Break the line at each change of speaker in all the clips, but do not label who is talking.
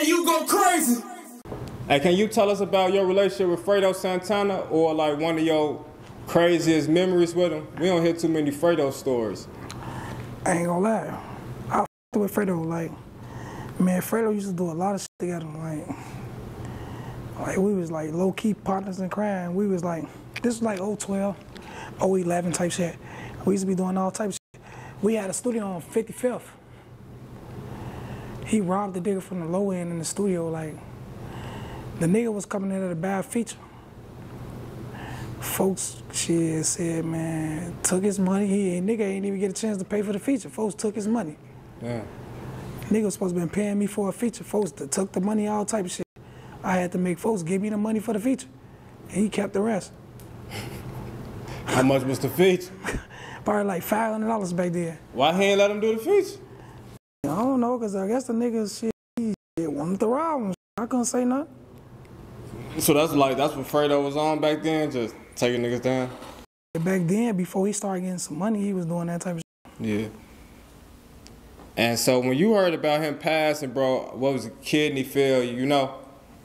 Hey, you go crazy.
Hey, can you tell us about your relationship with Fredo Santana, or like one of your craziest memories with him? We don't hear too many Fredo stories.
I ain't gonna lie. I f***ed with Fredo, like, man, Fredo used to do a lot of shit together, like we was like low-key partners in crime. We was like, this was like 012, 011 type shit. We used to be doing all type of shit. We had a studio on 55th. He robbed the nigga from the low end in the studio, like, the nigga was coming in at a bad feature. Folks, shit, said, man, took his money. Nigga ain't even get a chance to pay for the feature. Folks took his money.
Yeah.
Nigga was supposed to be paying me for a feature. Folks took the money, all type of shit. I had to make folks give me the money for the feature. And he kept the rest.
How much was the feature?
Probably like $500 back then.
Why he ain't let him do the feature?
I don't know, because I guess the nigga, shit, he wanted to rob him. I couldn't say nothing.
So that's what Fredo was on back then, just taking niggas down?
Back then, before he started getting some money, he was doing that type of shit.
Yeah. And so when you heard about him passing, bro, what was it, kidney failure, you know?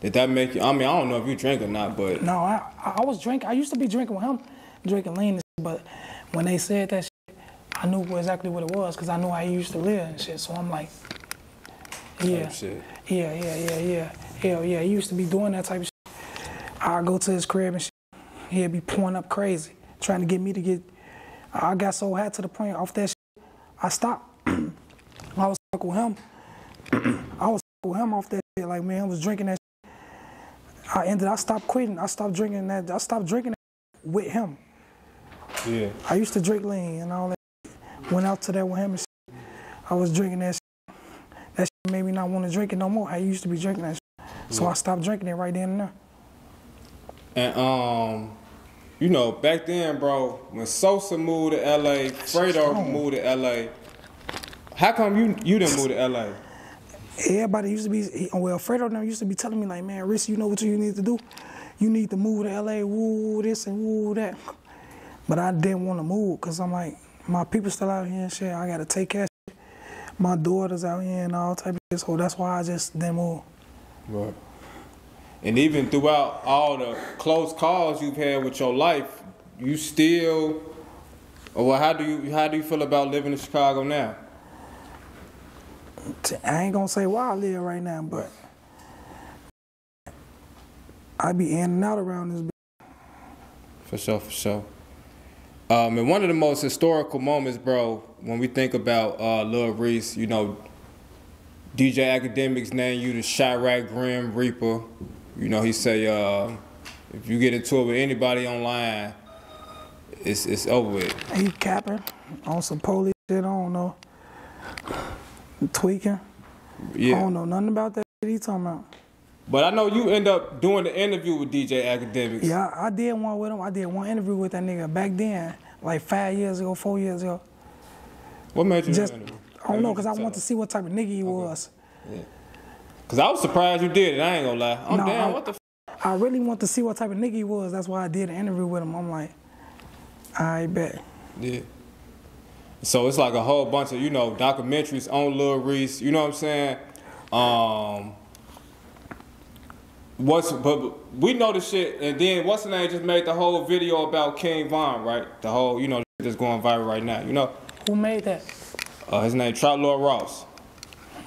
Did that make you, I mean, I don't know if you drink or not, but.
No, I was drinking. I used to be drinking with him, drinking lean and shit, but when they said that shit, I knew exactly what it was, because I knew how he used to live and shit. So I'm like, yeah.
Oh, shit.
Yeah. Hell yeah, he used to be doing that type of shit. I'd go to his crib and shit. He'd be pouring up crazy, trying to get me to get. I got so hot to the point off that shit, I stopped. I was fucking with him. I was fucking with him off that shit. Like, man, I was drinking that shit. I stopped quitting. I stopped drinking that. I stopped drinking that with him.
Yeah.
I used to drink lean and all that shit. Went out to that with him and shit. I was drinking that shit. That shit made me not want to drink it no more. I used to be drinking that shit. So
Yeah.
I stopped drinking it right then and there.
And, you know, back then, bro, when Sosa moved to LA, Fredo moved to LA, how come you didn't move to LA?
Everybody used to be, well, Fredo now used to be telling me, like, man, Reese, you know what you need to do? You need to move to LA, woo this and woo that. But I didn't want to move, because I'm like, my people still out here and shit. I got to take care of shit. My daughter's out here and all type of shit, so that's why I just didn't move.
Right. And even throughout all the close calls you've had with your life, you still, well, how do you feel about living in Chicago now?
I ain't gonna say where I live right now, but I be in and out around this bitch.
For sure. And one of the most historical moments, bro, when we think about Lil Reese, you know, DJ Akademiks named you the CHIRAQ GRIM Reaper. You know, he say, if you get into it with anybody online, it's over with.
He capping on some police shit, I don't know. Tweaking.
Yeah.
I don't know nothing about that shit he talking about.
But I know you end up doing the interview with DJ Akademiks.
Yeah, I did one with him. I did one interview with that nigga back then, like 5 years ago, 4 years ago.
What made you
Just,
do the interview?
I don't know, because I want to see what type of nigga he was.
Yeah. Because I was surprised you did it, I ain't gonna lie. I'm down, what the f?
I really want to see what type of nigga he was. That's why I did an interview with him. I'm like, I bet.
Yeah. So it's like a whole bunch of, you know, documentaries on Lil Reese, you know what I'm saying? But we know the shit, and then what's the name just made the whole video about King Von, right? The whole, you know, that's going viral right now, you know?
Who made that?
His name Trout Lord Ross.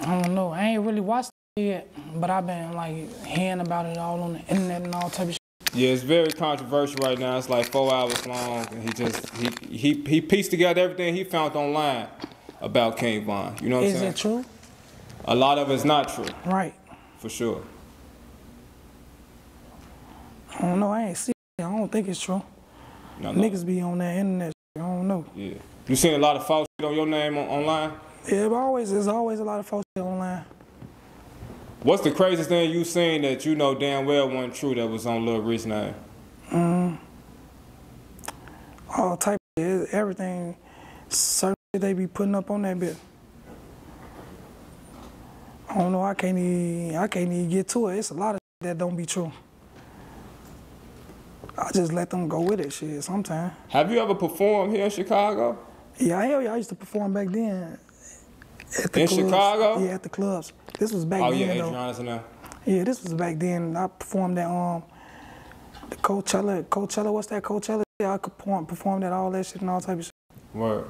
I don't know. I ain't really watched it yet, but I've been like hearing about it all on the internet and all type of shit.
Yeah, it's very controversial right now. It's like 4 hours long, and he pieced together everything he found online about King Von. You know what I'm saying?
Is it true?
A lot of it's not true.
Right.
For sure.
I don't know. I ain't see it. I don't think it's true.
No.
Niggas be on that internet shit. I don't know.
Yeah. You seen a lot of false shit on your name online?
Yeah, but there's always a lot of false shit online.
What's the craziest thing you seen that you know damn well wasn't true that was on Lil Reese's name?
All type of shit, everything, certain shit they be putting up on that bit. I don't know, I can't even get to it. It's a lot of shit that don't be true. I just let them go with it shit sometimes.
Have you ever performed here in Chicago?
Yeah, hell yeah, I used to perform back then. At the
in
clubs.
Chicago?
Yeah, at the clubs. This was back
then.
Oh yeah,
Adriana's in there.
Yeah, this was back then. I performed at the Coachella. What's that Coachella? Yeah, I could perform that, all that shit and all type of shit.
Word.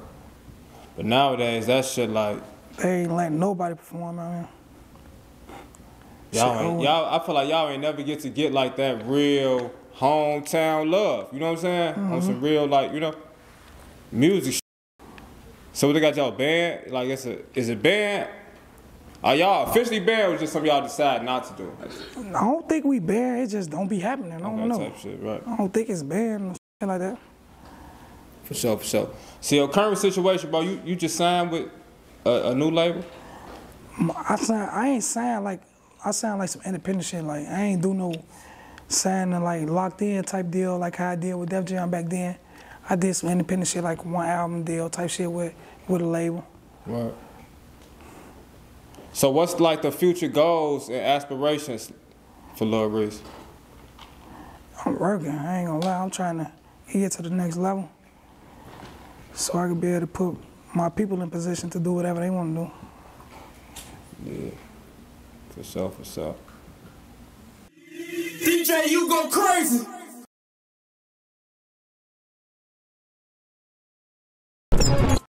But nowadays, that shit like
they ain't letting nobody perform out here.
Y'all, I feel like y'all ain't never get like that real hometown love. You know what I'm saying? On some real like, you know, music shit. So they got y'all banned? Like is it banned? Are y'all officially banned or just some of y'all decide not to do?
I don't think we banned. It just don't be happening. I don't know.
Type shit, right.
I don't think it's banned or shit like that.
For sure. See, your current situation, bro, you just signed with a new label?
I ain't signed like, I sound like some independent shit. Like I ain't do no signing like locked in type deal like how I did with Def Jam back then. I did some independent shit like one album deal type shit with a label.
Right. So what's like the future goals and aspirations for Lil Reese?
I'm working. I ain't gonna lie. I'm trying to get to the next level so I can be able to put my people in position to do whatever they want to do.
Yeah. For sure.
DJ, you go crazy.